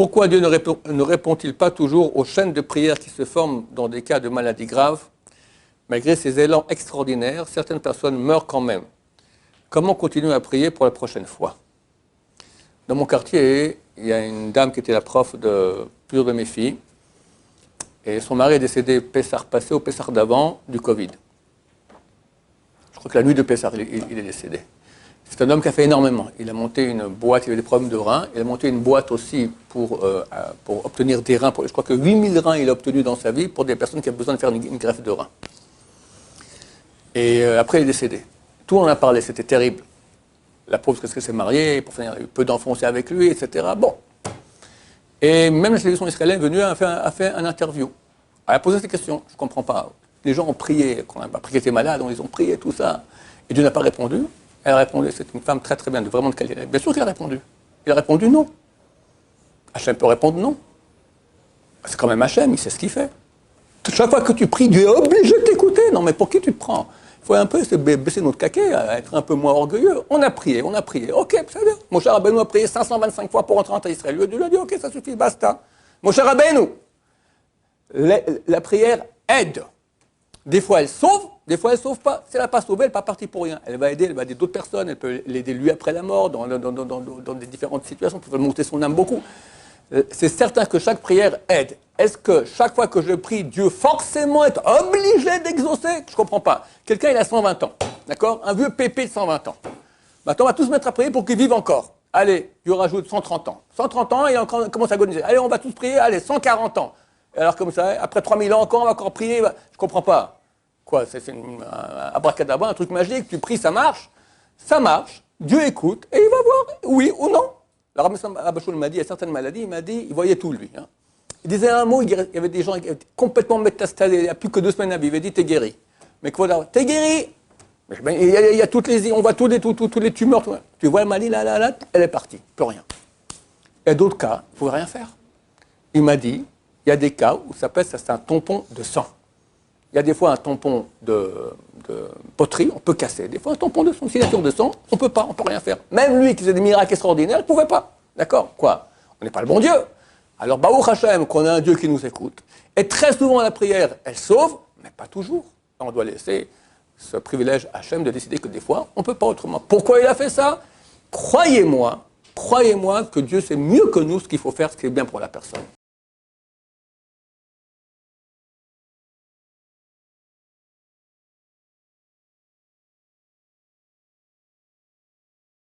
Pourquoi Dieu ne répond-il pas toujours aux chaînes de prières qui se forment dans des cas de maladies graves? Malgré ces élans extraordinaires, certaines personnes meurent quand même. Comment continuer à prier pour la prochaine fois? Dans mon quartier, il y a une dame qui était la prof de plusieurs de mes filles. Et son mari est décédé Pessar passé au Pessar d'avant du Covid. Je crois que la nuit de Pessar, il est décédé. C'est un homme qui a fait énormément. Il a monté une boîte, il avait des problèmes de reins. Il a monté une boîte aussi pour obtenir des reins. Je crois que 8000 reins il a obtenu dans sa vie pour des personnes qui ont besoin de faire une greffe de reins. Et après, il est décédé. Tout on en a parlé, c'était terrible. La pauvre, parce qu'elle s'est mariée, il y a eu peu d'enfants aussi avec lui, etc. Bon. Et même la télévision israélienne est venue, a fait un interview. Elle a posé cette question, je ne comprends pas. Les gens ont prié, quand on a appris qu'elle était malade, donc ils ont prié, tout ça. Et Dieu n'a pas répondu. Elle a répondu, c'est une femme très très bien, vraiment de qualité. Bien sûr qu'il a répondu. Il a répondu non. Hachem peut répondre non. C'est quand même Hachem, il sait ce qu'il fait. Chaque fois que tu pries, Dieu est obligé de t'écouter. Non, mais pour qui tu te prends? Il faut un peu baisser notre caquet, être un peu moins orgueilleux. On a prié. Ok, ça va. Mon cher Rabbeinu a prié 525 fois pour rentrer en Israël. Dieu lui a dit, ok, ça suffit, basta. Mon cher Rabbeinu, la prière aide. Des fois, elle sauve, des fois, elle ne sauve pas. Si elle n'a pas sauvé, elle n'est pas partie pour rien. Elle va aider d'autres personnes. Elle peut l'aider lui après la mort, dans des différentes situations. Elle peut monter son âme beaucoup. C'est certain que chaque prière aide. Est-ce que chaque fois que je prie, Dieu forcément est obligé d'exaucer? Je ne comprends pas. Quelqu'un, il a 120 ans, d'accord? Un vieux pépé de 120 ans. Maintenant, on va tous se mettre à prier pour qu'il vive encore. Allez, Dieu rajoute 130 ans. 130 ans, il commence à agoniser. Allez, on va tous prier, allez, 140 ans. Et alors comme ça, après 3000 ans encore, on va encore prier. Je ne comprends pas. Quoi, c'est un abracadabra, un truc magique, tu pries, ça marche. Ça marche, Dieu écoute, et il va voir, oui ou non. Alors, Abachoul m'a dit, il y a certaines maladies, il m'a dit, il voyait tout, lui. Hein. Il disait un mot, il y avait des gens qui étaient complètement métastasés, il n'y a plus que 2 semaines à vivre. Il avait dit, t'es guéri. Mais quoi là, t'es guéri. Il y a toutes les, on voit tous les tumeurs. Tu vois, Mali, là, elle est partie, plus rien. Il y a d'autres cas, il ne pouvait rien faire. Il m'a dit, il y a des cas où ça peut être, c'est un tampon de sang. Il y a des fois un tampon de poterie, on peut casser. Des fois un tampon de sang, une signature de sang, on ne peut rien faire. Même lui qui faisait des miracles extraordinaires, il ne pouvait pas. D'accord? Quoi? On n'est pas le bon Dieu. Alors, Baruch Hashem, qu'on a un Dieu qui nous écoute. Et très souvent, la prière, elle sauve, mais pas toujours. On doit laisser ce privilège à Hashem de décider que des fois, on ne peut pas autrement. Pourquoi il a fait ça? Croyez-moi que Dieu sait mieux que nous ce qu'il faut faire, ce qui est bien pour la personne.